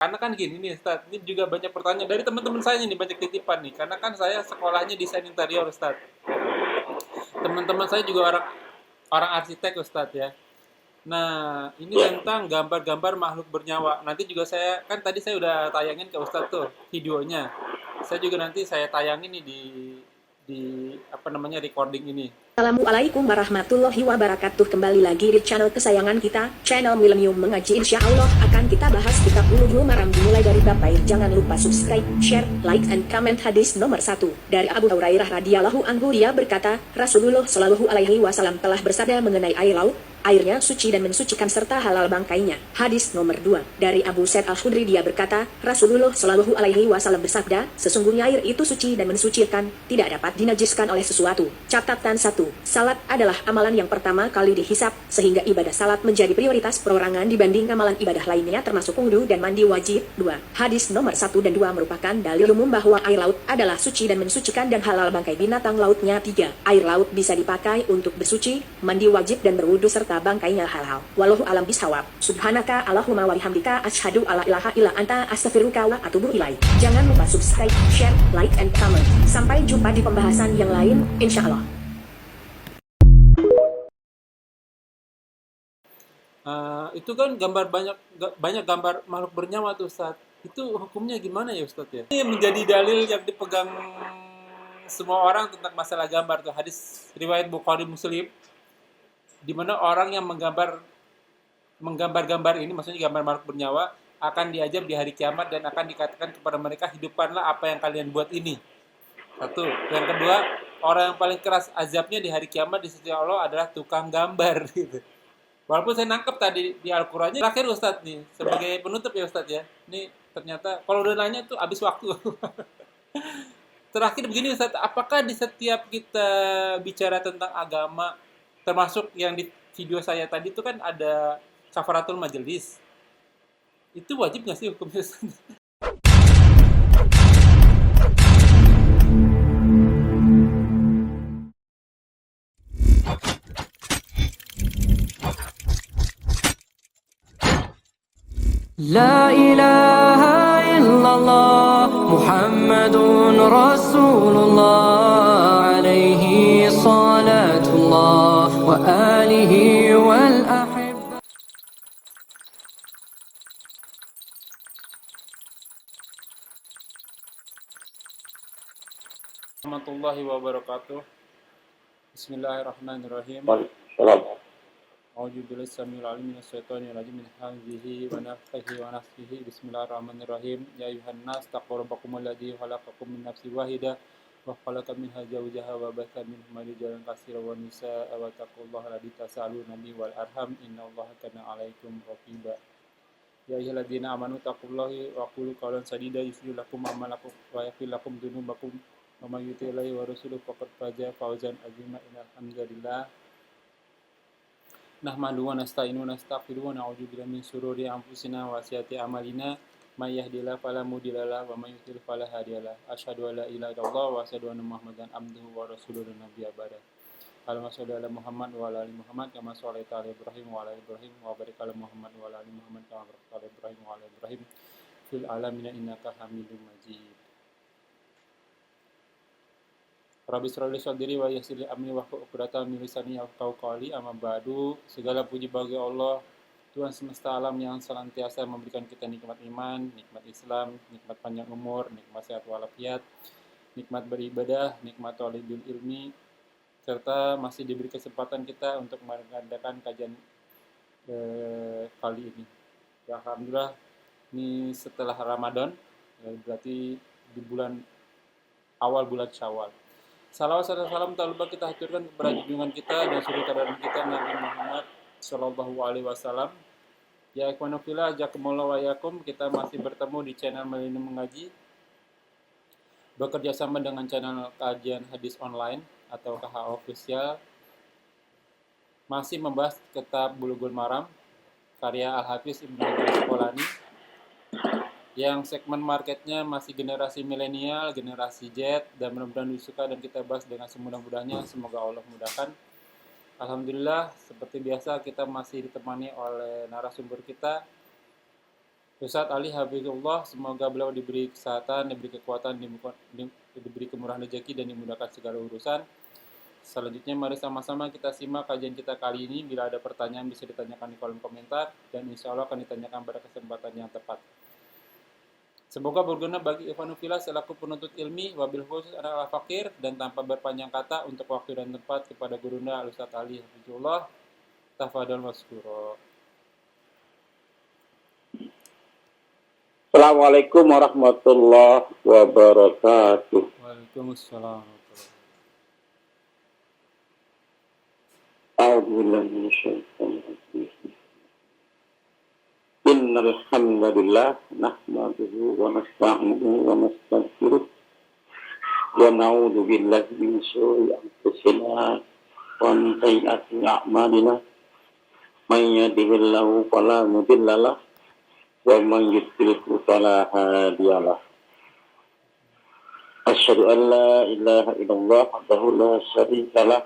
Karena kan gini nih Ustaz, ini juga banyak pertanyaan dari teman-teman saya nih, banyak titipan nih. Karena kan saya sekolahnya desain interior Ustaz. Teman-teman saya juga orang orang arsitek Ustaz ya. Nah, ini tentang gambar-gambar makhluk bernyawa. Nanti juga saya, kan tadi saya udah tayangin ke Ustadz tuh videonya. Saya juga nanti saya tayangin nih di apa namanya recording ini. Assalamualaikum warahmatullahi wabarakatuh. Kembali lagi di channel kesayangan kita, channel Millennium Mengaji. Insya Allah akan kita bahas kitab Bulughul Maram dimulai dari bab baik. Jangan lupa subscribe, share, like, and comment. Hadis nomor 1 dari Abu Hurairah radhiyallahu anhu, dia berkata, Rasulullah shallallahu alaihi wasallam telah bersabda mengenai air laut, airnya suci dan mensucikan serta halal bangkainya. Hadis nomor 2 dari Abu Sa'id Al-Khudri, dia berkata, Rasulullah shallallahu alaihi wasallam bersabda, sesungguhnya air itu suci dan mensucikan, tidak dapat dinajiskan oleh sesuatu. Catatan 1. Salat adalah amalan yang pertama kali dihisap, sehingga ibadah salat menjadi prioritas perorangan dibanding amalan ibadah lainnya termasuk wudu dan mandi wajib. 2. Hadis nomor 1 dan 2 merupakan dalil umum bahwa air laut adalah suci dan mensucikan dan halal bangkai binatang lautnya. 3. Air laut bisa dipakai untuk bersuci, mandi wajib dan berwudu serta bangkainya halal. Wallahu alam bishawab. Subhanaka Allahumma wa bihamdika asyhadu alla ilaha illa anta astaghfiruka wa atubu ilaik. Jangan lupa subscribe, share, like, and comment. Sampai jumpa di pembahasan yang lain, insya Allah. Itu kan gambar banyak gambar makhluk bernyawa tuh Ustaz. Itu hukumnya gimana ya Ustaz ya? Ini menjadi dalil yang dipegang semua orang tentang masalah gambar tuh, hadis riwayat Bukhari Muslim, di mana orang yang menggambar-gambar ini, maksudnya gambar makhluk bernyawa, akan diajab di hari kiamat dan akan dikatakan kepada mereka, hidupkanlah apa yang kalian buat ini. Satu. Yang kedua, orang yang paling keras azabnya di hari kiamat di sisi Allah adalah tukang gambar gitu. Walaupun saya nangkep tadi di Al-Qur'annya, terakhir Ustadz nih, sebagai penutup ya Ustadz ya. Ini ternyata kalau udah nanya tuh habis waktu. Terakhir begini Ustadz, apakah di setiap kita bicara tentang agama, termasuk yang di video saya tadi itu kan ada kafaratul majelis, itu wajib nggak sih hukumnya Ustadz? لا إله إلا الله محمد رسول الله عليه صلاة الله وآله والأحبة. Warahmatullahi wabarakatuh. Bismillahirrahmanirrahim. Salam. A'udzubillahi samil alim minasyaitonir rajim min hamzihi wa nafthihi wa nafthihi. Bismillahirrahmanirrahim. Ya ayuhan nas taqu rabbakumul ladzi khalaqakum min nafsin wahidah wa khalaqa minha zawjaha wa batha minhuma rijalan katsiran wa nisaa'a wa taqullaha alladzi tasaaluna bihi wal arham innallaha kana 'alaikum raqiba. Ya ayyuhalladzina amanu taqullaha wa qulu qawlan sadida yuslih lakum a'malakum wa yaghfir lakum dzunubakum wa may yuti'illahi wa rasulahu faqad faza fawzan 'azima. Innal hamdalillah nahmaduhu wa nasta'inuhu wa nastaghfiruhu wa na'udzu billahi min shururi anfusina wa sayyiati a'malina may yahdihillahu fala mudilla lahu wa may yudlil fala hadiyalah. Asyhadu an la ilaha illallah wa asyhadu anna Muhammadan abduhu wa rasuluhu nabiyya ba'da. Allahumma shalli ala Muhammad wa ala ali Muhammad kama shallaita ala Ibrahim wa ala ali Ibrahim wa barik ala Muhammad wa ala ali Muhammad kama barakta ala Ibrahim wa ala ali Ibrahim fil alamin innaka Hamidum Majid. Rabbi shrah li sadri wa yassir li amri wahlul 'uqdatam min lisani yafqahu qawli. Amma ba'du. Segala puji bagi Allah, Tuhan semesta alam yang senantiasa memberikan kita nikmat iman, nikmat Islam, nikmat panjang umur, nikmat sehat walafiat, nikmat beribadah, nikmat talibul ilmi, serta masih diberi kesempatan kita untuk mengadakan kajian kali ini. Ya, alhamdulillah, ini setelah Ramadan, berarti di awal bulan Syawal. Salawat serta salam tak lupa kita haturkan kepada junjungan kita dan suri teladan kita Nabi Muhammad Shallallahu Alaihi Wasallam. Ya ikhwanu fillah, jazakumullahu wa iyyakum. Kita masih bertemu di channel Millennium Mengaji, bekerja sama dengan channel kajian hadis online atau KH Official. Masih membahas kitab Bulughul Maram karya Al-Hafiz Ibnu Hajar Asqalani, yang segmen marketnya masih generasi milenial, generasi Z, dan mudah-mudahan disuka dan kita bahas dengan semudah-mudahnya. Semoga Allah mudahkan. Alhamdulillah, seperti biasa kita masih ditemani oleh narasumber kita, Ustadz Ali Habibullah, semoga beliau diberi kesehatan, diberi kekuatan, diberi kemurahan rezeki dan dimudahkan segala urusan. Selanjutnya mari sama-sama kita simak kajian kita kali ini. Bila ada pertanyaan bisa ditanyakan di kolom komentar dan insya Allah akan ditanyakan pada kesempatan yang tepat. Semoga berguna bagi Ikhwanufillah selaku penuntut ilmi, wabil khusus anak al-fakir, dan tanpa berpanjang kata untuk waktu dan tempat kepada gurunda Ustadz Ali Habibullah. Tafadhol maskuro. Assalamualaikum warahmatullahi wabarakatuh. Waalaikumsalam. A'udzubillahi minasyaitonir rajim. Innal hamdalillah nahmaduhu wa nasta'inuhu wa nastaghfiruh wa na'udzu billahi min syururi anfusina wa min sayyiati a'malina. May yahdihillahu fala mudilla lahu wa man yudlilhu fala hadiyalah. Asyhadu an la ilaha illallah wahdahu la syarika lah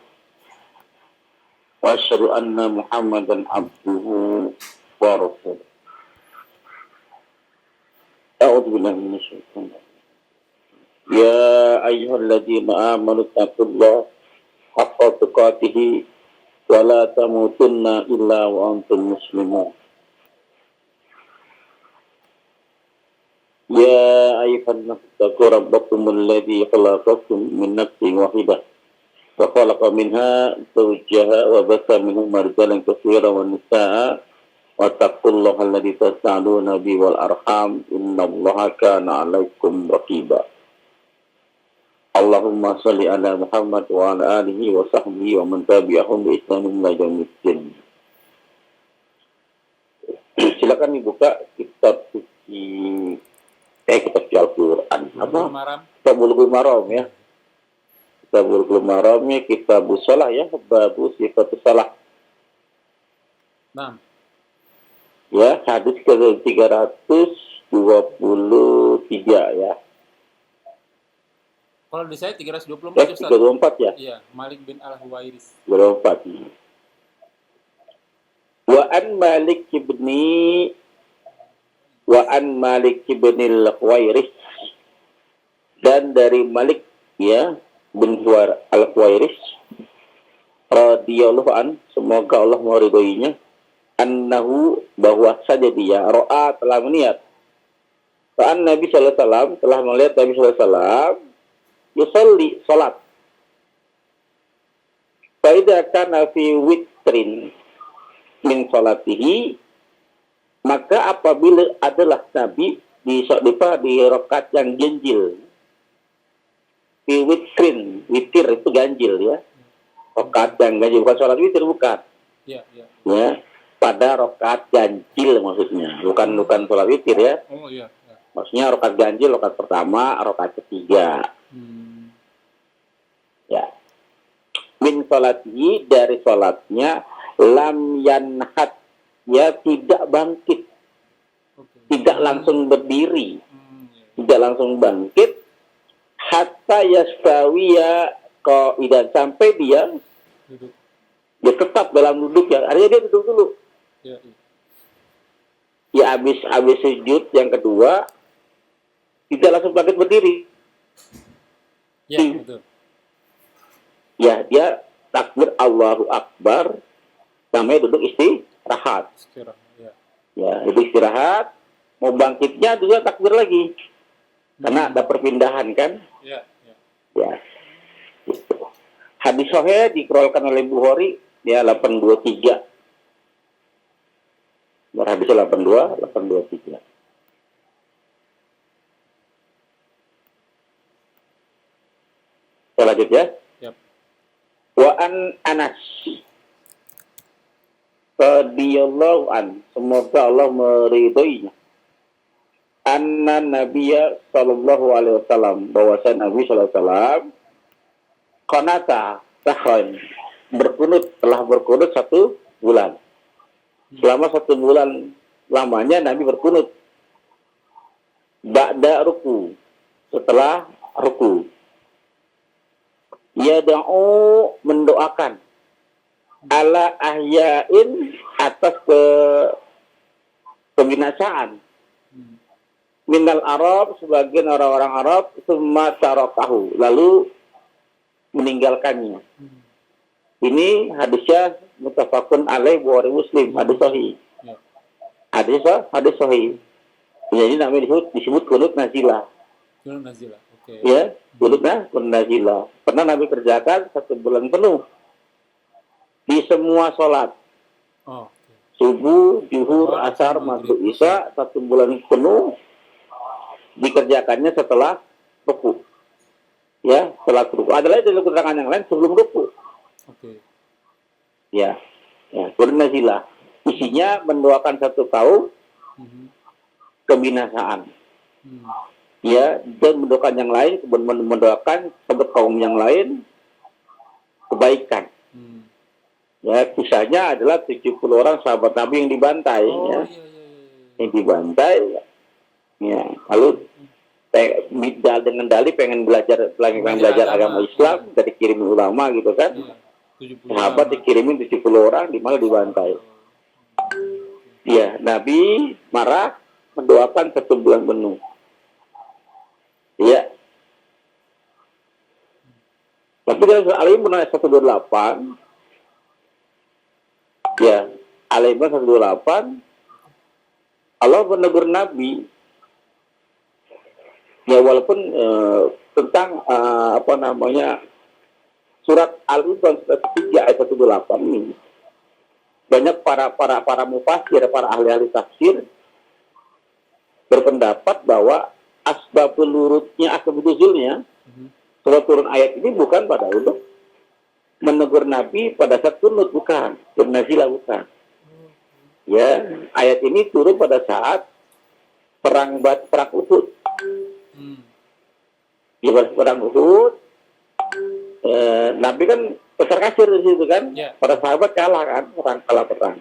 wa asyhadu anna Muhammadan abduhu wa rasuluh. A'udzu billahi minasyaitonir rajim. Ya ayyuhalladzina amanu taqullaha haqqa tuqatih wa la tamutunna illa wa antum muslimun. Ya ayyuhan nasu taqu rabbakum alladzi khalaqakum min nafsin wahidah wa khalaqa minha zawjaha wa batha minhuma rijalan katsiran wa nisaa'a wa taqullaha alladzi tas'aluna bihi wal arham innallaha kana 'alaikum raqiba. Allahumma shalli ala Muhammad wa ala alihi wa sahbihi wa man tabi'ahum bi ihsanin ila yaumiddin. Silakan dibuka kitab suci kitab Al-Quran apa? Kitab Bulughul Maram ya. Kitab Bulughul Maramnya kitab shalah ya, babu sifatus shalah. Nah. Ya, hadis ke 323 ya. Kalau di saya 324 Ya, Ustaz. 324 ya. Iya, Malik bin Al-Huwairis. 324. Wa an Malik ibn al-Huwairis, dan dari Malik ya bin al-Huwairis radhiyallahu an, semoga Allah meridhoinya, annahu, bahwa saja dia ro'a, telah melihat Nabi sallallahu alaihi wasallam, telah melihat Nabi sallallahu alaihi wasallam yusalli, salat. Fa idza kana fi witrin min salatihi, maka apabila adalah Nabi di rakaat yang ganjil, di witir itu ganjil ya, rakaat yang ganjil, bukan sholat witir, bukan. Ya, ya. Ya, pada rakaat ganjil maksudnya, bukan sholat witir ya. Oh iya. Ya. Maksudnya rakaat ganjil, rakaat pertama, rakaat ketiga. Ya. Min sholatihi, dari sholatnya, lam yanhat, ya tidak bangkit, tidak langsung berdiri, tidak langsung bangkit, hatta yastawiya qaidan, sampai dia tetap dalam duduk ya, artinya dia duduk dulu. Ya, habis sujud yang kedua tidak langsung bangkit berdiri. Ya, betul. Ya, dia takbir Allahu Akbar sampai duduk istirahat. Ya, itu istirahat. Mau bangkitnya juga takbir lagi. Karena ada perpindahan kan? Ya. Gitu. Hadis sahih dikeluarkan oleh Bukhari ya 823. Hadis 823. Saya lanjut ya. Yep. Wa an Anas radhiyallahu an, semoga Allah meridhoinya, anna Nabiyya sallallahu alaihi wasallam, bahwasanya Nabi sallallahu alaihi wasallam qanata sahran, telah berkunut 1 bulan. Selama 1 bulan lamanya Nabi berkunut. Ba'da ruku, setelah ruku. Yada'u, mendoakan, ala ahyain, atas kebinasaan, minal Arab, sebagian orang-orang Arab, summa tarakahu, lalu meninggalkannya. Ini hadisnya muttafaqun alaih Bukhari Muslim, hadis sahih. Ya. Hadis sahih. Jadi namanya disebut kunut nazilah. Kunut nazilah. Oke. Ya, kunut nazilah. Pernah Nabi kerjakan 1 bulan penuh di semua sholat. Oh, oke. Subuh, zuhur, asar, maghrib, isya, 1 bulan penuh dikerjakannya setelah ruku. Ya, setelah ruku. Ada lagi dari keterangan yang lain sebelum ruku. Oke. Ya, kunut nazilah. Isinya mendoakan satu kaum kebinasaan. Ya, dan mendoakan yang lain, kemudian mendoakan satu kaum yang lain kebaikan. Ya, kisahnya adalah 70 orang sahabat Nabi yang dibantai. Oh, ya. iya. Yang dibantai. Ya, lalu dengan dalih pengen belajar agama Islam, dari kirim ulama gitu kan. Iya. 70 Sahabat dikirimin 70 orang, di mana dibantai. Ya, Nabi marah, mendoakan 1 bulan penuh. Ya. Tapi dalam surah Al-Imran ayat 128, ya, Al-Imran 128, Allah menegur Nabi, ya walaupun tentang surat Al-Imran surat 3 ayat 128 ini, banyak para mufasir, para ahli-ahli tafsir berpendapat bahwa asbabul nuzulnya surat turun ayat ini bukan pada untuk menegur Nabi pada saat kunut, bukan, bernazilah, bukan. Ya, ayat ini turun pada saat perang Uhud. Ya, perang Uhud, Nabi kan petar kasir di situ kan, para sahabat kalah kan, kalah perang.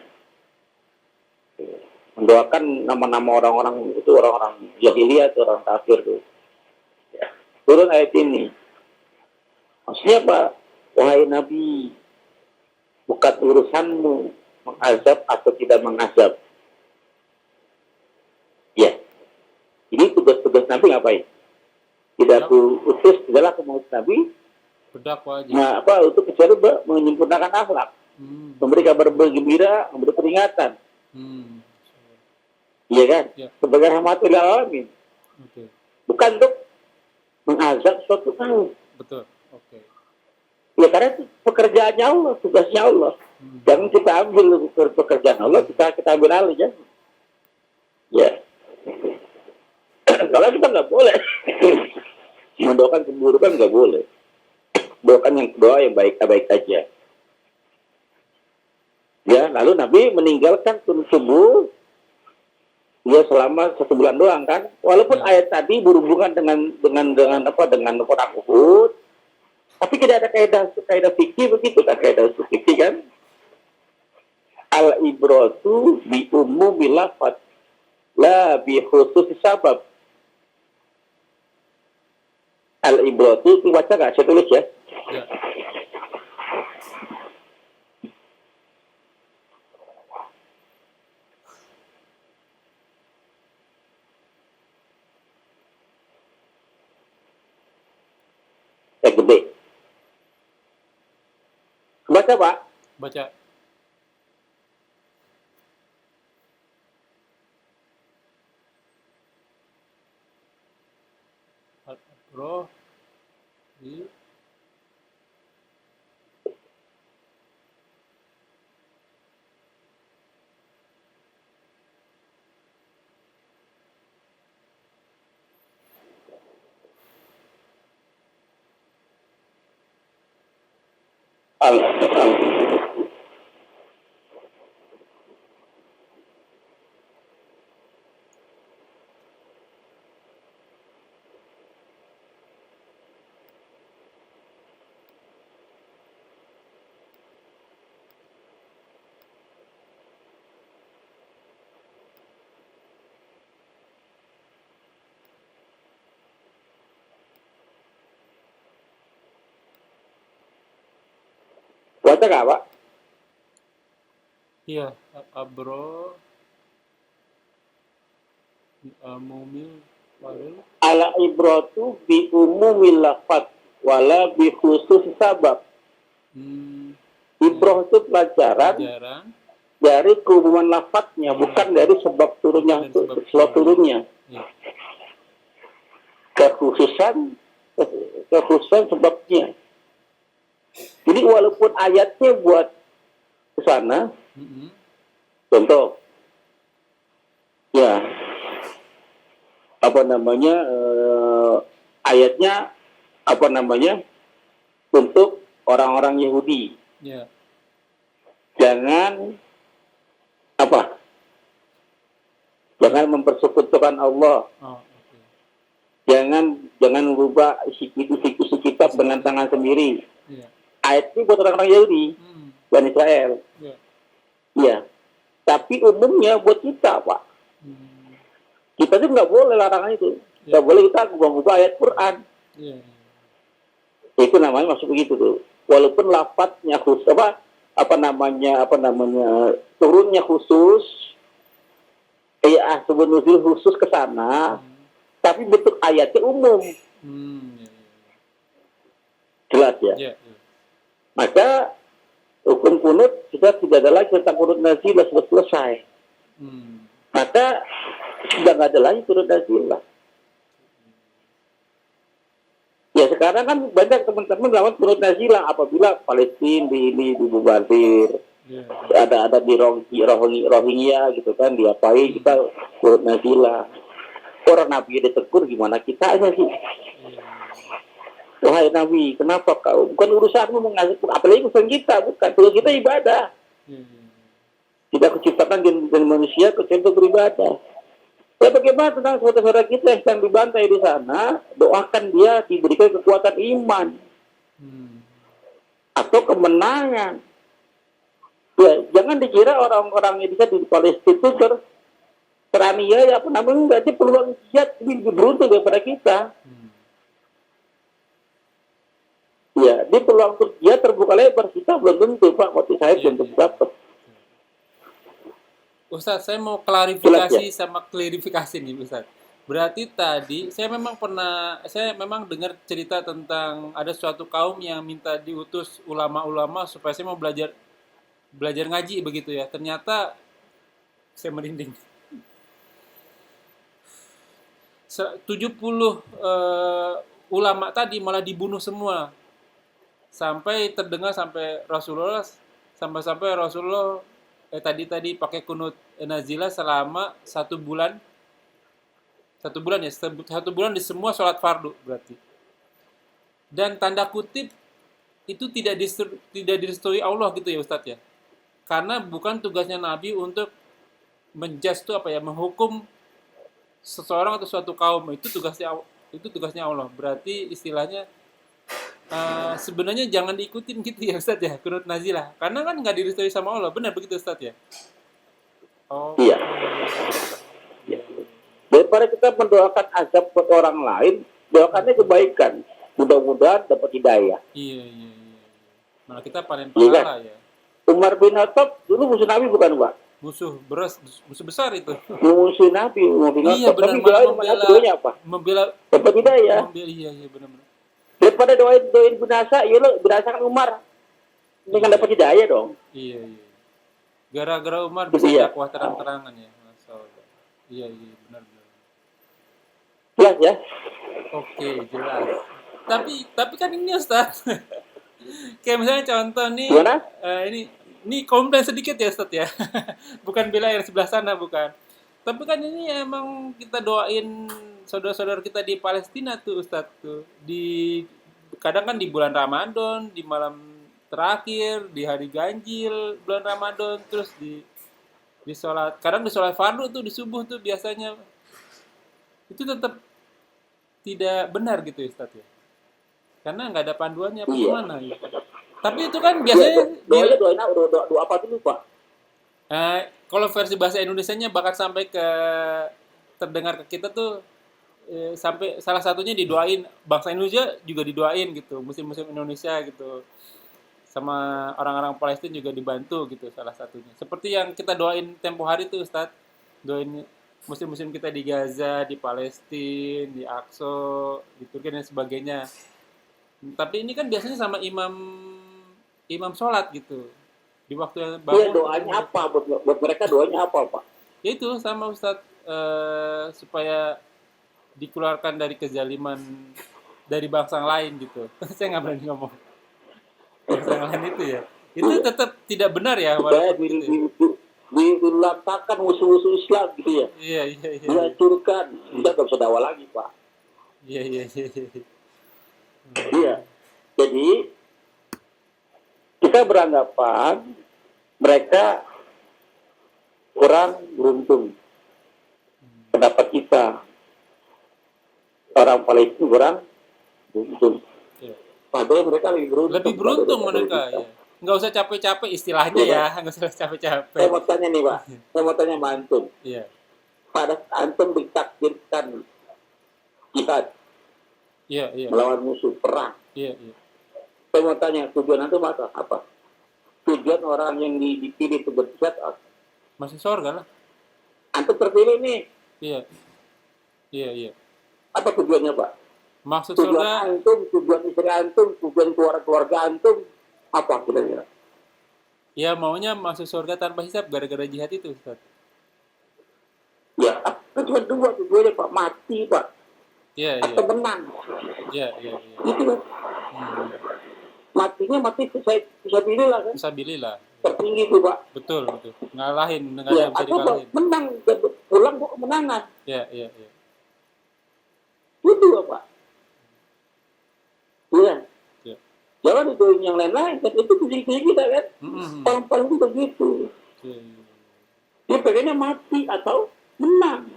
Mendoakan nama-nama orang-orang itu, orang-orang jahiliyah, orang kafir itu. Ya. Turun ayat ini. Maksudnya apa? Wahai Nabi, bukan urusanmu mengazab atau tidak mengazab. Ya. Ini tugas-tugas Nabi ngapain? Tidak aku utus, tidaklah aku mengutus Nabi berdakwah aja. Nah, untuk kecuali menyempurnakan akhlak. Memberi kabar bergembira, memberi peringatan. Iya kan? Ya. Sebagai rahmatul lil alamin. Oke. Bukan untuk mengazab suatu kaum. Betul. Oke. Ya, karena itu pekerjaannya Allah, tugasnya Allah. Jangan kita ambil pekerjaan Allah, kita ambil alih ya. Ya. Kalau kita nggak boleh mendoakan keburukan, nggak boleh. Doakan yang baik-baik aja. Ya, lalu Nabi meninggalkan subuh ya selama 1 bulan doang kan. Walaupun ayat tadi berhubungan dengan perang Uhud, tapi tidak ada kaidah fikih begitu kan, kaidah fikih kan. Al-ibratu bi umumil lafaz la bi khusus sabab. Al-ibratu itu baca nggak? Saya tulis ya. Ya. Gede. Baca Pak. Baca. Al-Baqarah di Baca nggak Pak? iya, Abro Mumil Walul. Ala ibratu bi umumil lafaz wala bi khusus sabab. Ibrah itu pelajaran Pelajaran. dari keumuman lafadznya, bukan dari sebab turunnya, Dari sebab sebab turunnya. Ya. Kekhususan sebabnya. Jadi walaupun ayatnya buat ke sana, contoh, ya, ayatnya untuk orang-orang Yahudi. Ya. Jangan mempersekutukan Allah. Oh, oke. Jangan merubah isi kitab dengan tangan sendiri. Iya. Ayat ini buat orang-orang Yahudi, Bani Israel. Iya. Ya. Tapi umumnya buat kita, Pak. Kita tuh nggak boleh larangan itu. Nggak boleh kita ngubah ayat Quran. Iya. Itu namanya masuk begitu tuh. Walaupun lafadznya khusus, turunnya khusus, sebenarnya khusus ke sana, tapi bentuk ayatnya umum. Iya. Jelas ya? Iya. Maka hukum kunut sudah tidak ada lagi tentang kunut nazilah, sudah selesai. Maka sudah nggak ada lagi kunut nazilah. Ya sekarang kan banyak teman-teman melawan kunut nazilah apabila Palestina dibubardir. Yeah. Ada di Rohingya gitu kan, diapain kita kunut nazilah. Orang Nabi ditegur, gimana kita aja sih? Wahai Nabi, kenapa kau? Bukan urusanmu mengasih, apalagi urusan kita, bukan. Kalau kita ibadah. Tidak diciptakan dari manusia kecuali untuk beribadah. Ya bagaimana tentang saudara kita yang sedang dibantai di sana? Doakan dia diberikan kekuatan iman atau kemenangan. Ya, jangan dikira orang-orang yang bisa di Palestina itu teraniaya, berarti peluang jihad lebih beruntung daripada kita. Ya, di peluang untuk jihad terbuka lebar, kita belum tentu, Pak. Waktu saya belum tentu dapat. Ustadz, saya mau klarifikasi sama klarifikasi nih, Ustadz. Berarti tadi saya memang dengar cerita tentang ada suatu kaum yang minta diutus ulama-ulama supaya saya mau belajar ngaji begitu ya. Ternyata saya merinding. 70 ulama tadi malah dibunuh semua. Sampai terdengar sampai Rasulullah tadi pakai kunut nazilah selama 1 bulan. 1 bulan ya, 1 bulan di semua sholat fardu berarti. Dan tanda kutip itu tidak direstui Allah gitu ya Ustadz ya. Karena bukan tugasnya Nabi untuk menghukum seseorang atau suatu kaum, itu tugasnya Allah. Berarti istilahnya sebenarnya jangan diikutin gitu ya Ustadz ya, kunut nazilah. Karena kan nggak direstui sama Allah. Benar begitu Ustadz ya? Oh. Iya. Daripada kita mendoakan azab buat orang lain, doakannya kebaikan. Mudah-mudahan dapat hidayah. Iya. Malah kita panen pahala ya. Umar bin Khattab dulu musuh Nabi bukan, Pak? Musuh besar itu. Musuh Nabi, Umar bin Khattab. Iya benar, doanya apa? Dapat hidayah. Iya benar. Daripada doain binasa, ya lo binasakan Umar. Dengan dapat hidayah dong. Iya. Gara-gara Umar bisa dakwah terang-terangan ya. Masalah. Iya benar. Jelas ya? Oke, jelas. Tapi kan ini Ustaz. Kayak misalnya contoh nih. Gimana? Ini komplain sedikit ya Ustaz ya. Bukan bela yang sebelah sana, bukan. Tapi kan ini emang kita doain saudara-saudara kita di Palestina tuh Ustaz tuh. Kadang kan di bulan Ramadan, di malam terakhir, di hari ganjil bulan Ramadan, terus di sholat, kadang di sholat fardu tuh, di subuh tuh biasanya. Itu tetap tidak benar gitu Ustaz ya. Karena nggak ada panduannya apa gimana gitu. Tapi itu kan biasanya doa apa dulu, Pak? Kalau versi bahasa Indonesianya bahkan sampai ke terdengar ke kita tuh sampai salah satunya didoain, bangsa Indonesia juga didoain gitu, muslim-muslim Indonesia gitu. Sama orang-orang Palestina juga dibantu gitu salah satunya. Seperti yang kita doain tempo hari tuh Ustaz. Doain muslim-muslim kita di Gaza, di Palestina, di Aqsa, di Turki dan sebagainya. Tapi ini kan biasanya sama imam sholat gitu. Di waktu yang Iya, bangun doanya apa buat mereka, doanya apa Pak? ya itu sama Ustadz, supaya dikeluarkan dari kezaliman dari bangsa yang lain gitu. Saya nggak berani ngomong bangsa yang lain itu ya. Itu tetap tidak benar ya Supaya walaupun gitu ya. dilantarkan musuh-musuh Islam gitu ya, Iya iya iya dihancurkan, kita nggak bisa dakwah lagi Pak. iya iya iya. Iya, jadi kita beranggapan mereka kurang beruntung. Pendapat kita, orang Palestina kurang beruntung. Iya. Padahal mereka lebih beruntung. Lebih beruntung daripada mereka kita. ya. Nggak usah capek-capek istilahnya ya, nggak usah capek-capek. Saya mau tanya nih Pak, saya mau tanya sama Antum. Iya Pada Antum ditakdirkan jihad iya iya melawan musuh perang, iya iya. saya mau tanya tujuan Antum apa? Tujuan orang yang dipilih itu berjihad apa? Masuk surga lah. Antum terpilih nih, Iya iya iya. apa tujuannya Pak? Maksud Tujuan surga Antum, tujuan istri Antum, tujuan keluarga Antum, apa kira-kira? ya maunya masuk surga tanpa hisab gara-gara jihad itu Ustaz. Ya, kan cuma dua tujuannya Pak, mati Pak, Iya iya atau menang. iya iya iya. Itu kan, Hmm. matinya mati saya bisa pilih lah kan, Fisabilillah. tertinggi tuh Pak. Betul betul. Ngalahin nggak Ya, ada bisa atau Pak, dikalahin. menang, dan pulang kok kemenangan. Iya iya iya. Itu Pak. Iya. Iya. Jangan itu yang lain-lain, kan itu tujuan kita kan. Mm-mm. Paling itu begitu. Iya, iya. Dia pengennya mati atau menang.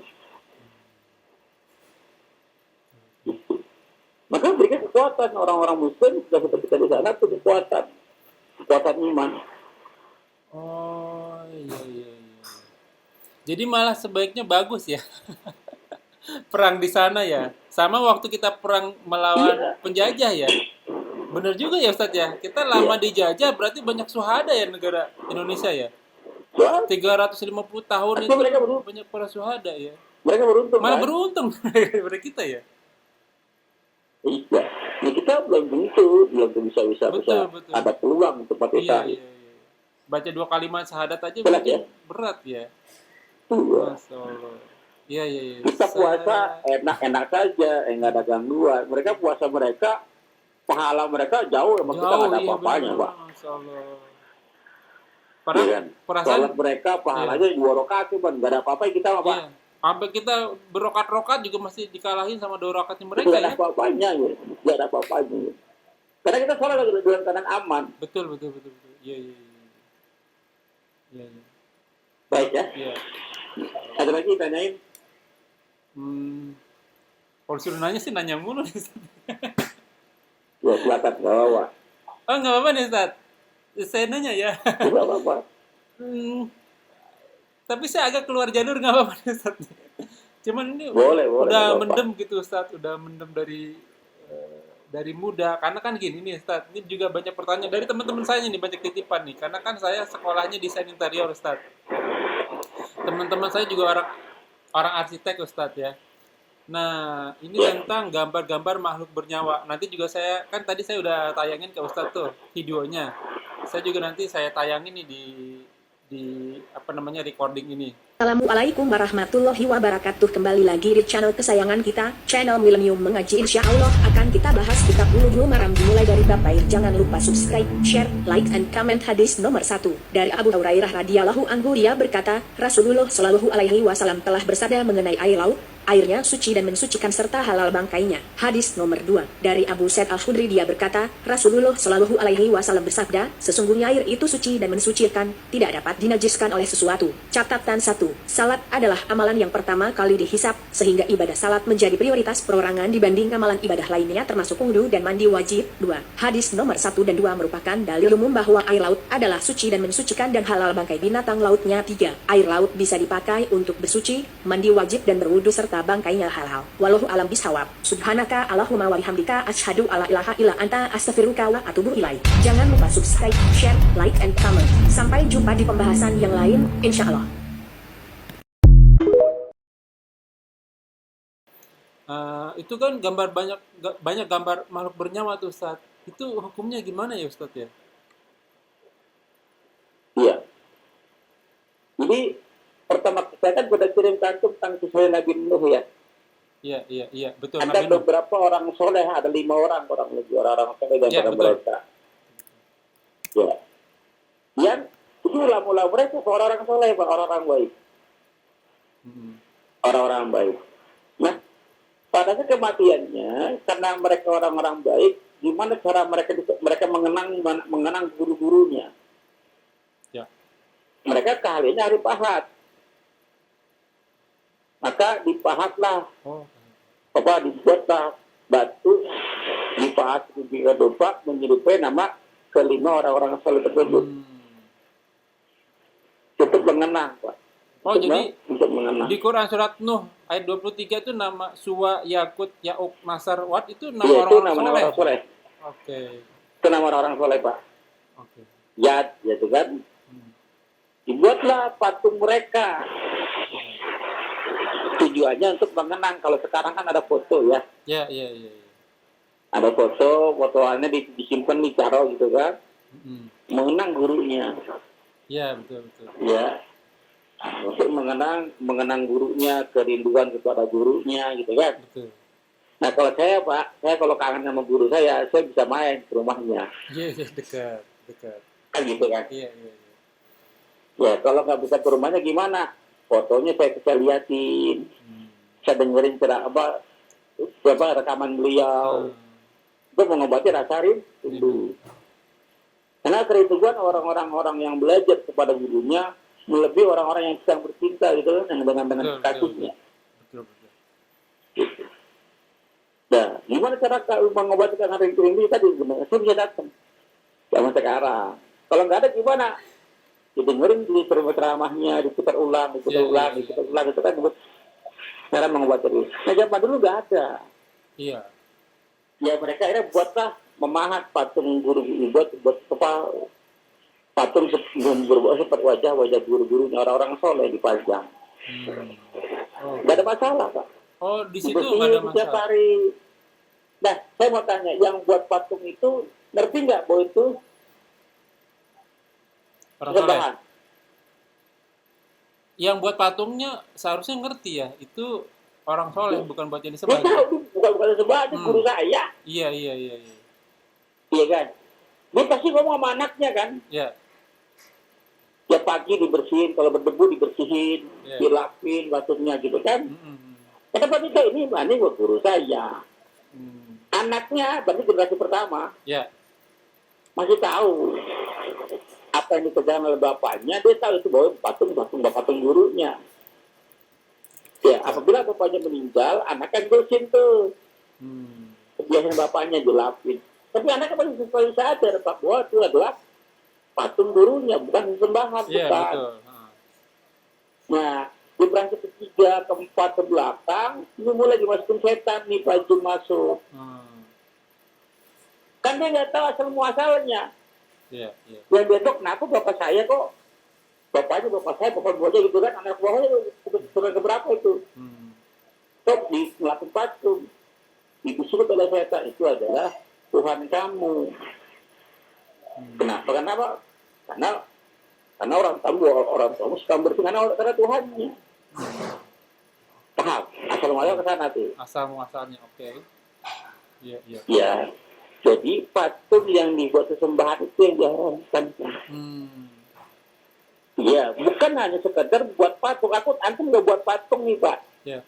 Maka berikan kekuatan orang-orang Muslim sudah seperti kita di sana itu kekuatan iman. Oh iya iya iya. Jadi malah sebaiknya bagus ya. Perang di sana ya. Sama waktu kita perang melawan penjajah ya. Bener juga ya Ustadz ya. Kita lama dijajah berarti banyak syuhada ya negara Indonesia ya. Soal 350 tahun Tapi itu mereka beruntung. banyak para syuhada ya. mereka beruntung. Malah kan? beruntung daripada kita ya. Iya. Ya, kita belum tentu bisa Betul, betul. ada peluang untuk pakai Iya tali. iya iya. Baca 2 kalimat syahadat aja Berat berarti ya? berat ya. Iya. Masya Allah. Iya iya iya. Kita puasa enak-enak saja, nggak ada gangguan. Mereka puasa mereka, pahala mereka jauh, emang kita nggak ada iya apa-apanya, bener. Pak. Masya Allah. Iya Padahal kan? perasaan Sholat mereka pahalanya 2 rakaat cuma nggak ada apa-apa kita mah, Pak. iya. Sampai kita berokat-rokat juga masih dikalahin sama 2 rakaatnya mereka Nggak ada ya. apa-apanya, ya. Nggak ada apa-apanya. Ya. Karena kita sholat lagi dalam keadaan aman. Betul betul betul betul. Iya iya iya. Iya iya. Baik ya. Iya. Ada lagi tanyain? Kalau suruh nanya sih nanya mulu. Ya, silakan nggak apa-apa. Oh nggak apa-apa nih Ustaz. Saya nanya ya. Nggak apa-apa. Tapi saya agak keluar jalur nggak apa-apa nih Ustaz. Cuman ini Boleh, udah nggak apa-apa. mendem gitu Ustaz. Udah mendem dari muda. Karena kan gini nih Ustaz. Ini juga banyak pertanyaan dari teman-teman saya nih. Banyak titipan nih. Karena kan saya sekolahnya desain interior Ustaz. Teman-teman saya juga orang arsitek Ustadz ya. Nah, ini tentang gambar-gambar makhluk bernyawa. Nanti juga kan tadi saya udah tayangin ke Ustadz tuh videonya. Saya juga nanti saya tayangin nih di recording ini. Assalamualaikum warahmatullahi wabarakatuh. Kembali lagi di channel kesayangan kita, channel Millennium Mengaji. Insya Allah akan kita bahas kitab Bulughul Maram dimulai dari bab baik. Jangan lupa subscribe, share, like, and comment. Hadis nomor 1 dari Abu Hurairah radhiyallahu anhu, dia berkata, Rasulullah shallallahu alaihi wasallam telah bersabda mengenai air laut, airnya suci dan mensucikan serta halal bangkainya. Hadis nomor 2 dari Abu Sa'id Al-Khudri, dia berkata, Rasulullah shallallahu alaihi wasallam bersabda, sesungguhnya air itu suci dan mensucikan, tidak dapat dinajiskan oleh sesuatu. Catatan 1. Salat adalah amalan yang pertama kali dihisap, sehingga ibadah salat menjadi prioritas perorangan dibanding amalan ibadah lainnya termasuk wudu dan mandi wajib. 2. Hadis nomor 1 dan 2 merupakan dalil umum bahwa air laut adalah suci dan mensucikan dan halal bangkai binatang lautnya. 3. Air laut bisa dipakai untuk bersuci, mandi wajib dan berwudu serta bangkainya halal. Wallahu alam bishawab. Subhanaka Allahumma wa bihamdika asyhadu alla ilaha illa anta astaghfiruka wa atubu ilaik. Jangan lupa subscribe, share, like, and comment. Sampai jumpa di pembahasan yang lain, insya Allah. Itu kan gambar banyak gambar makhluk bernyawa tuh Ustaz. Itu hukumnya gimana ya Ustaz ya? Iya. Jadi pertama saya kan sudah kirimkan tentang kisah Nabi Nuh ya. Iya, betul. Ada Nabi Nuh. beberapa orang soleh, ada 5 orang lebih orang soleh dan Ya, pada betul. mereka. Ya. Yang itu ulama-ulama mereka orang-orang soleh, Pak, orang-orang baik. Mm. Orang-orang baik. Nah, pada saat kematiannya, karena mereka orang-orang baik, gimana cara mereka mengenang guru-gurunya? Ya. Mereka keahliannya hari pahat. Maka dipahatlah, Oh. dibuatlah batu, dipahat juga dompak menyerupai nama kelima orang-orang soleh tersebut. Untuk mengenang, Pak. Oh, jadi untuk mengenang. di Quran surat Nuh ayat 23 itu nama Suwa, Yakut, Ya'uk, Nasar, Wad itu nama Iya, itu orang-orang nama soleh. orang soleh. Oke. Itu nama orang soleh, Pak. Oke. Yad, gitu kan. Dibuatlah patung mereka. Tujuannya untuk mengenang. Kalau sekarang kan ada foto ya. Iya. Ada fotoannya disimpan di caro gitu kan. Mm. Mengenang gurunya. Iya, betul. Ya. Untuk mengenang gurunya, kerinduan kepada gurunya gitu kan. Betul. Nah kalau saya Pak, saya kalau kangen sama guru saya bisa main ke rumahnya. Iya, dekat. Kan gitu kan. Iya. Ya kalau nggak bisa ke rumahnya gimana? Fotonya saya liatin. Saya dengerin rekaman beliau. Itu mengobati rasa rindu. Karena kerinduan orang-orang yang belajar kepada gurunya melebihi orang-orang yang sedang bercinta gitu kan, yang dengan kasusnya. Betul. Gitu. Nah, gimana cara mengobati rasa rindu tadi? Saya bisa datang. Zaman sekarang. Kalau nggak ada gimana? Didengerin di ceramahnya, diputar ulang gitu kan. Cara mengobati rindu. Nah, zaman dulu nggak ada. Iya. Ya mereka akhirnya buatlah memahat patung guru, buat patung berbuat seperti wajah guru-gurunya orang-orang soleh dipajang. Oh. Nggak ada masalah, Pak. Oh, di situ Dibersihin nggak ada setiap masalah. hari. Nah, saya mau tanya, yang buat patung itu ngerti nggak bahwa itu Orang soleh. sembahan? Yang buat patungnya seharusnya ngerti ya, itu orang soleh bukan buat jadi Dia sembahyang. tahu itu bukan sembahan, itu guru saya. Iya. Iya kan? Dia pasti ngomong sama anaknya kan? Iya. Ya pagi dibersihin, kalau berdebu dibersihin, Iya. dilapin batunya gitu kan? Mm-mm. Kenapa kita ini buat guru saya? Anaknya berarti generasi pertama Ya. masih tahu apa yang dikerjakan oleh bapaknya, dia tahu itu bahwa patung gurunya. Ya, apabila bapaknya meninggal, anak kan bersin tuh. Kebiasaan bapaknya dilapin. Tapi anaknya paling sadar bahwa itu adalah patung gurunya, bukan sembahan. Iya, bukan. betul. Nah, di berangkat ketiga, keempat, ke belakang, ini mulai dimasukin setan nih, baju masuk. Kan dia nggak tahu asal muasalnya. Iya. Yang besok, kenapa bapak saya kok? Bapak buahnya gitu kan, anak buahnya sudah keberapa itu? Kok melakukan patung. Disuruh oleh setan, itu adalah Tuhan kamu. Kenapa? Karena orang tamu suka berfirman karena Tuhannya. Paham? Asal muasal ke sana tuh. Asal muasalnya, oke. Iya. Ya. Jadi patung yang dibuat sesembahan itu yang diharamkan. Iya, bukan hanya sekedar buat patung. Antum nggak buat patung nih, Pak. Iya.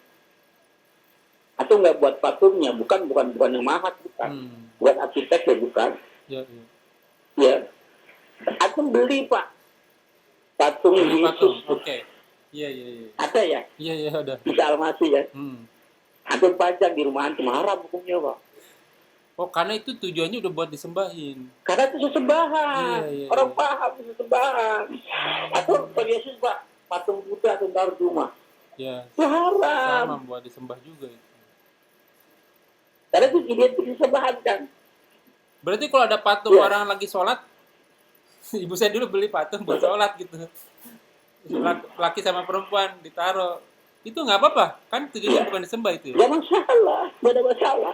Antum nggak buat patungnya, bukan yang mahat, bukan. Buat arsitek ya bukan. Iya. Ya. Antum beli, Pak. Patung Yesus. Oke. Iya. Ada ya? Iya, ada. Bisa almasi ya. Antum pajang di rumah antum, haram hukumnya, Pak. Oh, karena itu tujuannya udah buat disembahin. Karena itu sesembahan. Iya. Orang paham itu sesembahan. Atau bagi Yesus, Pak, patung Buddha atau taruh di rumah. Iya. Itu haram. Sama buat disembah juga itu. Karena itu identik sesembahan kan. Berarti kalau ada patung Iya. orang lagi sholat, ibu saya dulu beli patung buat sholat gitu. Laki sama perempuan ditaruh. Itu nggak apa-apa, kan tujuannya bukan disembah itu ya? Nggak masalah, nggak ada masalah.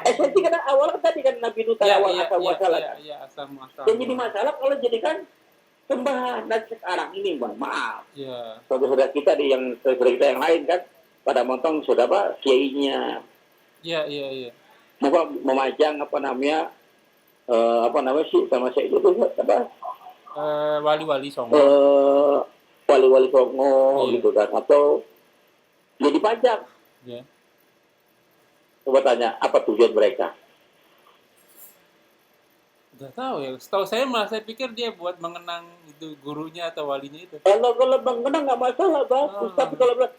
Esensi karena awal tadi kan Nabi Nuh awal asal masalah kan. Iya, asal muasal. Yang jadi masalah kalau jadikan sembahan. Dan sekarang ini, maaf, Iya. saudara kita di yang saudara kita yang lain kan pada motong sudah apa kiainya, Iya. memajang apa namanya sih sama saya itu apa Wali-wali songo. wali-wali songo Iya. gitu kan, atau jadi pajak. Iya. Coba tanya apa tujuan mereka? Nggak tahu ya. Setahu saya malah saya pikir dia buat mengenang itu gurunya atau walinya itu. Kalau mengenang nggak masalah, bagus. Oh. Tapi kalau bilang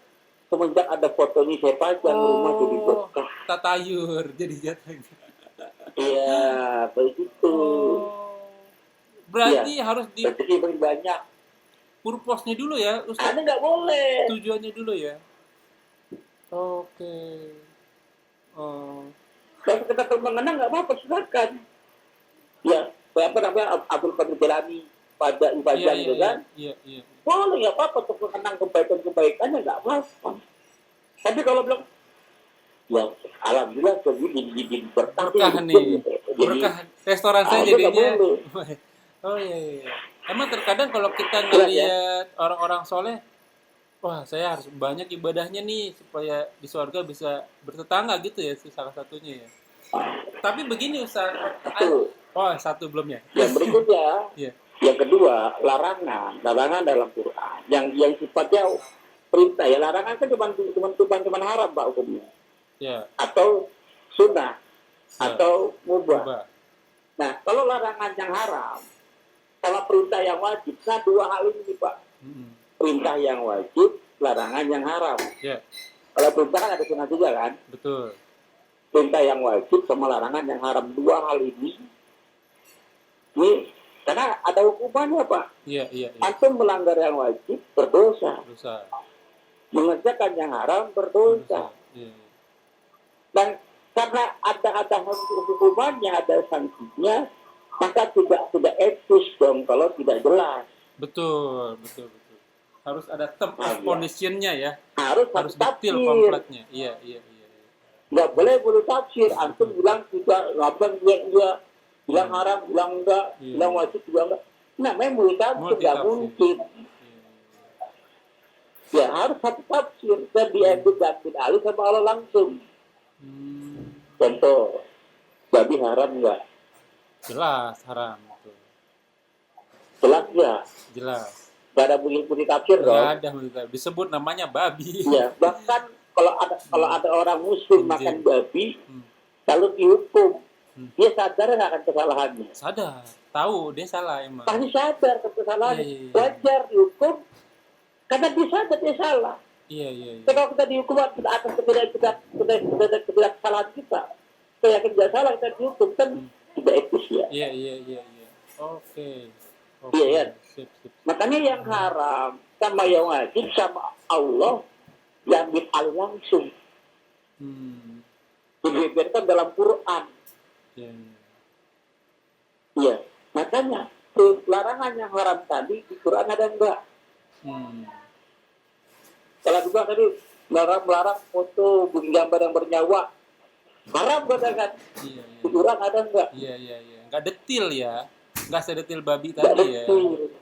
semenjak ada fotonya saya pajang rumah jadi berkah. Tatayur jadi jatuhnya. Iya, begitu. Berarti harus di Rezeki makin banyak. purpose-nya dulu ya, Ustaz. Anda nggak boleh. Tujuannya dulu ya. Oke. Oh. Kalau kita mengenang nggak apa-apa, silakan. Ya, apa namanya Abdul Qadir Jilani, pajang gitu kan. Iya. Boleh, nggak apa-apa untuk mengenang kebaikan-kebaikannya, nggak apa-apa. Tapi kalau bilang, ya alhamdulillah jadi berkah nih. Jadi, Berkah restoran saya itu nggak jadinya. boleh. Oh iya. Emang terkadang kalau kita ngelihat orang-orang soleh, wah saya harus banyak ibadahnya nih supaya di surga bisa bertetangga gitu ya, salah satunya ya. Tapi begini Ustaz. Satu. Oh, satu belum ya? Yang berikutnya, Iya. yang kedua, larangan dalam Quran. Yang sifatnya perintah, ya larangan kan cuma haram Pak hukumnya. Ya. Atau sunnah, Ya. atau mubah. Coba. Nah, kalau larangan yang haram, kalau perintah yang wajib, nah dua hal ini Pak. Perintah yang wajib, larangan yang haram. Ya, Kalau perintah kan ada sunnah juga kan? betul. Perintah yang wajib sama larangan yang haram. Dua hal ini karena ada hukumannya Pak. Iya. Antum melanggar yang wajib berdosa, Dosa. mengerjakan yang haram berdosa. Iya. Dan karena ada hukumannya, ada sanksinya, maka tidak etis dong kalau tidak jelas. Betul. Harus ada term of Iya. condition-nya ya. Harus Detail tafsir. kompletnya. Iya. Nggak boleh tafsir. Antum bilang tidak, dia bilang haram, bilang enggak, Iya. bilang wajib, bilang enggak. Namanya multafsir, nggak Multitafsir. mungkin. Ya harus satu tafsir dan diambil alih sama Allah langsung. Contoh, babi haram enggak? Jelas haram itu. Jelas ya. Jelas. Gak ada bunyi tafsir dong. Nggak ada begitu. Disebut namanya babi. Ya, bahkan kalau ada orang muslim Khinzir. makan babi, Hmm. lalu dihukum, dia sadar nggak akan kesalahannya? Sadar. Tahu dia salah emang. Pasti sadar akan kesalahannya. Iya. Wajar dihukum karena dia sadar dia salah. Iya. Tapi kalau kita dihukum atas kesalahan kita, saya yakin dia salah, kita dihukum kan tidak etis ya. Iya. Oke. Iya, ya. Sip. Makanya yang haram sama yang wajib sama Allah diambil alih langsung. Dibeberkan dalam Quran. Iya. Iya, makanya larangan yang haram tadi di Quran ada enggak? Kalau juga tadi melarang foto gambar yang bernyawa, haram katakan. Iya. Di Quran ada enggak? Iya. Nggak detil ya. Nggak sedetil babi Enggak tadi ya. betul.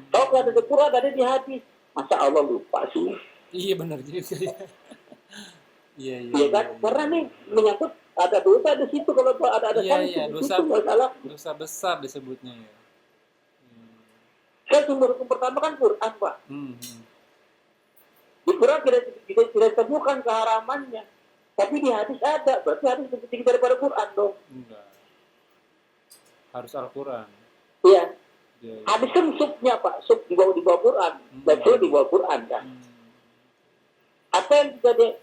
Kalau nggak ada di Quran, ada di hadis. Masa Allah lupa sih? Iya benar juga ya. Iya. Iya kan? Karena nih menyangkut ada dosa di situ, kalau ada sanksi Iya, di situ masalah. dosa besar disebutnya ya. Kan sumber hukum pertama kan Quran Pak. Di Quran tidak ditemukan keharamannya, tapi di hadis ada. Berarti hadis lebih tinggi daripada Quran dong. Enggak. Harus Al-Quran. Iya. Iya. Hadis kan subnya Pak, sub di bawah Quran, betul di bawah Quran kan. Apa yang tidak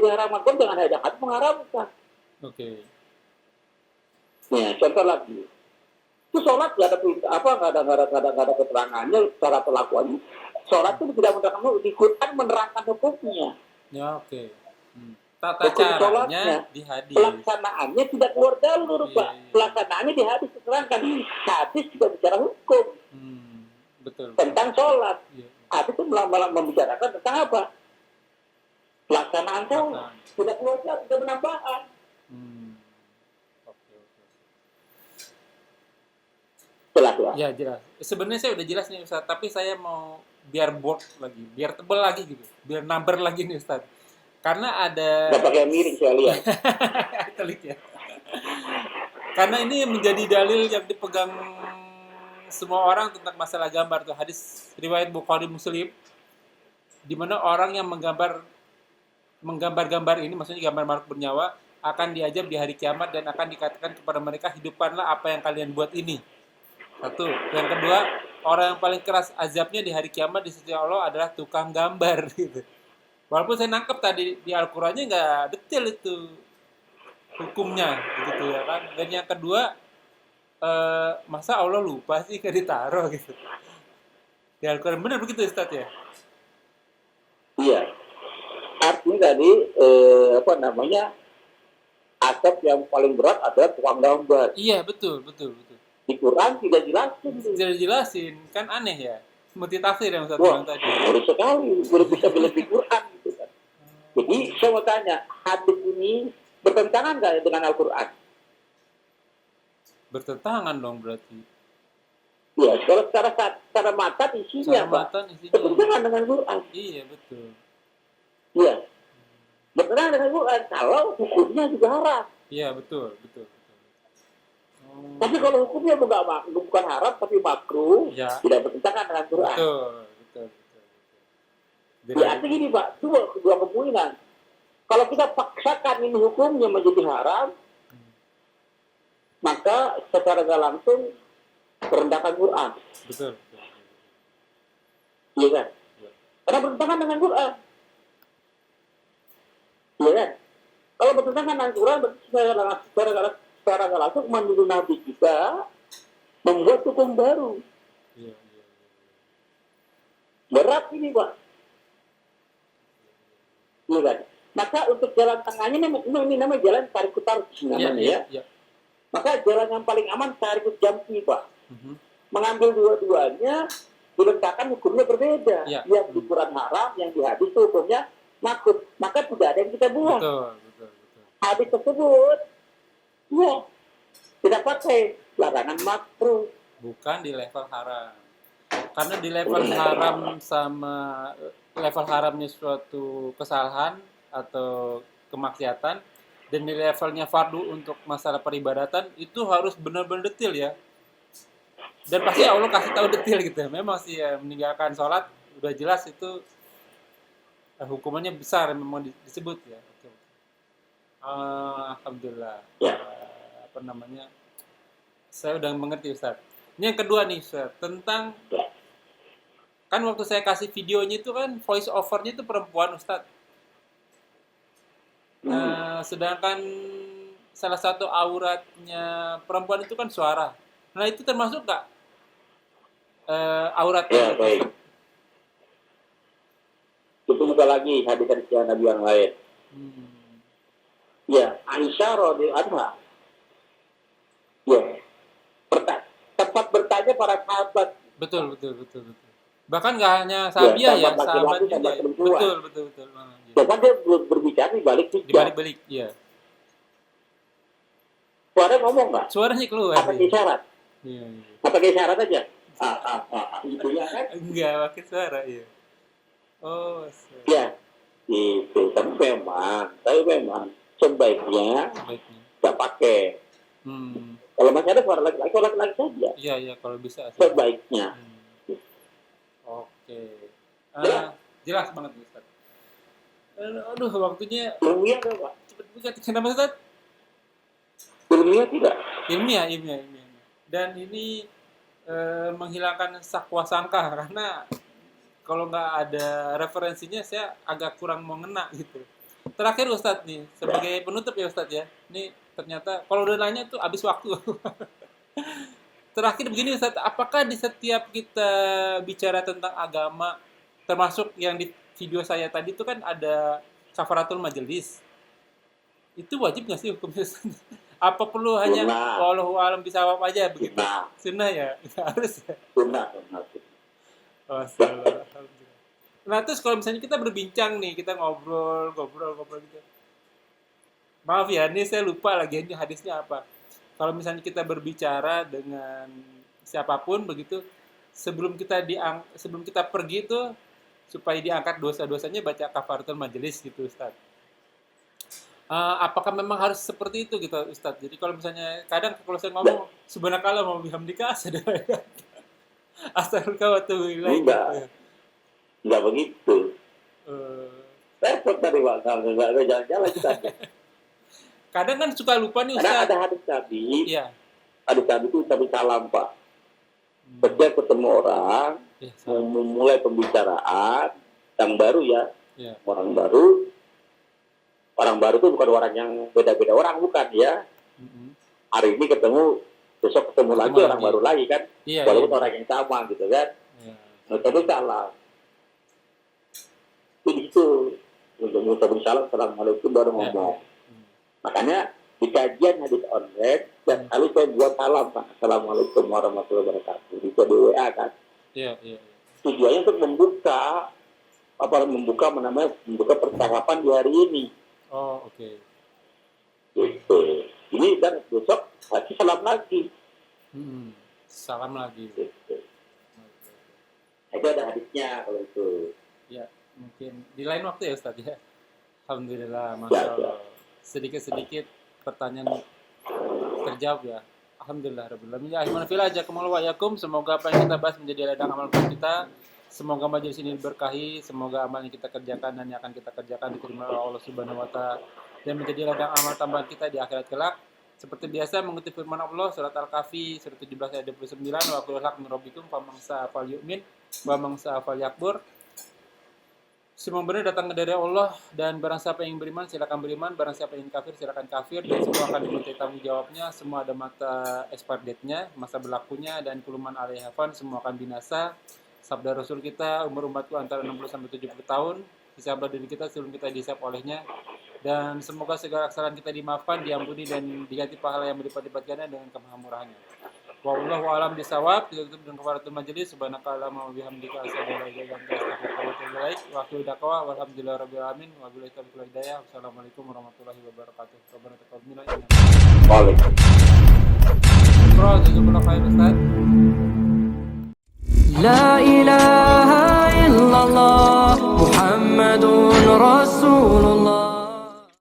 diharamkan jangan ada hadis mengharamkan. Oke. Ya, contoh lagi. Itu sholat nggak ada nggak ada keterangannya cara perlakuannya. Sholat itu tidak menerangkan, di Quran menerangkan hukumnya. Ya oke. Tata Hukum caranya sholatnya, di hadis. pelaksanaannya tidak keluar jalur Iya, Pak. iya. Pelaksanaannya di hadis diterangkan. Hadis juga bicara hukum Betul. tentang sholat. Iya. Hadis itu malah membicarakan tentang apa? pelaksanaan sholat. Pelaksanaan. Tidak keluar, tidak penambahan. Oke. Jelas ya? Ya, jelas. Sebenarnya saya udah jelas nih Ustaz, tapi saya mau biar bold lagi, biar tebel lagi gitu, biar number lagi nih Ustaz. Karena ada Nggak pakai miring saya lihat. Telik ya. Karena ini menjadi dalil yang dipegang semua orang tentang masalah gambar tuh, hadis riwayat Bukhari Muslim, di mana orang yang menggambar-gambar ini, maksudnya gambar makhluk bernyawa, akan diazab di hari kiamat dan akan dikatakan kepada mereka, hidupkanlah apa yang kalian buat ini. Satu. Yang kedua, orang yang paling keras azabnya di hari kiamat di sisi Allah adalah tukang gambar gitu. Walaupun saya nangkep tadi di Al-Qur'annya nggak detail itu hukumnya gitu ya kan. Dan yang kedua, masa Allah lupa sih nggak ditaruh gitu. Di Al-Qur'an benar begitu Ustaz ya? Iya. Artinya tadi azab yang paling berat adalah tukang gambar. Iya, betul. Di Quran tidak jelasin. Tidak jelasin, kan aneh ya. Multitafsir yang Ustaz Wah, bilang tadi. baru sekali, baru bisa beli Quran gitu kan. Jadi saya mau tanya, hadis ini bertentangan nggak dengan Al-Quran? Bertentangan dong berarti. Ya, kalau secara mata isinya, Secara Pak, matan isinya. bertentangan dengan Quran. Iya, betul. Iya, bertentangan dengan Quran. Kalau hukumnya juga haram. Iya, betul. Tapi kalau hukumnya bukan haram tapi makruh, Ya. tidak bertentangan dengan Quran. Betul. Ya, artinya gini Pak, dua kemungkinan. Kalau kita paksakan ini hukumnya menjadi haram, maka secara nggak langsung merendahkan Quran. Betul. Iya kan? Ya. Karena bertentangan dengan Quran. Iya kan? Kalau bertentangan dengan Quran, berarti secara nggak langsung menuduh Nabi kita membuat hukum baru. Iya. Berat ini Pak. Iya kan? Maka untuk jalan tengahnya ini namanya jalan tarik tarik namanya ya. Iya. Maka jalan yang paling aman tarik jampi Pak. Mhm. Mengambil dua-duanya diletakkan hukumnya berbeda. Ya. Yang di Quran haram, yang di hadis itu hukumnya makruh. Maka tidak ada yang kita buang. Betul. Hadis tersebut ya tidak pakai larangan makruh. Bukan di level haram. Karena di level haram sama level haramnya suatu kesalahan atau kemaksiatan, dan di levelnya fardu untuk masalah peribadatan itu harus benar-benar detail ya. Dan pasti Allah kasih tahu detail gitu. Memang sih ya, meninggalkan sholat udah jelas itu hukumannya besar, memang disebut ya. Oke. Alhamdulillah. Saya udah mengerti Ustaz. Ini yang kedua nih Ustaz, tentang kan waktu saya kasih videonya itu kan voice overnya itu perempuan Ustaz. Sedangkan salah satu auratnya perempuan itu kan suara. Nah itu termasuk nggak auratnya? Ya, baik. Itu bukan lagi hadis-hadis Nabi yang lain. Ya, Aisyah radhiyallahu anha. Ya, tempat bertanya para sahabat. Betul. Bahkan nggak hanya sahabiah ya, sahabat juga. Ya. Betul. Bahkan dia berbicara di balik juga. Di balik, iya. Suara ngomong nggak? Suaranya keluar. Apa isyarat? Iya. Apa isyarat aja? Gitu ya kan? Enggak pakai suara, iya. Oh, ya, itu. Tapi memang sebaiknya nggak pakai. Kalau masih ada suara laki-laki saja. Iya, kalau bisa. Sebaiknya. Oke. Jelas banget Ustaz. Aduh, waktunya Ilmiah enggak, Pak? cepet banget. Kenapa Ustaz? Ilmiah tidak. Ilmiah. Dan ini menghilangkan sakwa sangka, karena kalau nggak ada referensinya saya agak kurang mau ngena gitu. Terakhir Ustadz nih, sebagai penutup ya Ustadz ya. Ini ternyata kalau udah nanya tuh habis waktu. Terakhir begini Ustadz, apakah di setiap kita bicara tentang agama, termasuk yang di video saya tadi itu kan ada kafaratul majelis, itu wajib nggak sih hukumnya Ustadz? Apa perlu hanya wallahu alam bisawab aja begitu? Sunnah ya? Harus ya? Sunnah. Alhamdulillah. Nah, terus kalau misalnya kita berbincang nih, kita ngobrol gitu. Maaf ya, ini saya lupa lagi ini hadisnya apa. Kalau misalnya kita berbicara dengan siapapun begitu, sebelum kita pergi tuh supaya diangkat dosa-dosanya baca kafaratul majelis gitu, Ustaz. Apakah memang harus seperti itu gitu, Ustaz? Jadi kalau misalnya kadang kalau saya ngomong subhanakallah mau bihamdika astagfirullah wa atubu ilaik gitu. Enggak begitu. Eh, Repot tadi Pak, enggak ada jalan-jalan kita. kadang kan suka lupa nih, Karena Ustaz. ada hadis Nabi, Iya. hadis Nabi itu Nabi salam Pak. Hmm. Setiap ketemu orang, Iya, mau salam. memulai pembicaraan yang baru ya, Iya. orang baru itu bukan orang yang beda-beda orang, bukan ya. Mm-mm. Hari ini ketemu, besok ketemu lagi Ketemu orang lagi. baru lagi kan, Iya, walaupun iya. orang yang sama gitu kan. Iya. Nah, tapi salah. Itu untuk mengucapkan salam, assalamualaikum baru Iya. ngomong. Hmm. Makanya di kajian hadis online, dan kali saya buat salam Pak, assalamualaikum warahmatullahi wabarakatuh. Bisa di WA kan. Iya, iya, iya. Tujuannya untuk membuka percakapan di hari ini. Oh, oke. Gitu. Ini dan besok pasti salam lagi. Salam lagi. Gitu. Itu ada hadisnya kalau itu. Ya, mungkin di lain waktu ya Ustaz ya. Alhamdulillah, Masya Allah. Sedikit-sedikit pertanyaan terjawab ya. Alhamdulillah Rabbil Alamin. Ya, alhamdulillah jazakumullah wa yakum. Semoga apa yang kita bahas menjadi ladang amal buat kita. Semoga majelis ini diberkahi. Semoga amal yang kita kerjakan dan yang akan kita kerjakan diterima oleh Allah Subhanahu wa taala dan menjadi ladang amal tambahan kita di akhirat kelak. Seperti biasa mengutip firman Allah surat Al-Kahfi surat 17 ayat 29, wa qul haq min rabbikum faman sa'a falyu'min wa man sa'a falyakfur. Semua benar datang dari Allah dan barang siapa yang beriman silakan beriman, barang siapa yang kafir silakan kafir, dan semua akan dimintai tanggung jawabnya. Semua ada masa expired date-nya, masa berlakunya, dan kuluman alaihafan, semua akan binasa. Sabda Rasul kita, umur umatku antara 60 sampai 70 tahun. Hisablah diri kita sebelum kita dihisab olehnya. Dan semoga segala kesalahan kita dimaafkan, diampuni, dan diganti pahala yang berlipat-lipatkannya dengan kemahamurahannya. Wallahu a'lam bishawab. Kita tutup dengan kafaratul majelis. Subhanakallahumma wa bihamdika asyhadu an la ilaha illa anta astaghfiruka wa atubu ilaik. Wa akhiru da'wana walhamdulillahirabbil alamin. Wabillahi taufiq wal hidayah. Wassalamualaikum warahmatullahi wabarakatuh. Rabbana taqabbal minna innaka Waalaikumsalam. Bro, jazakallahu khairan Ustaz.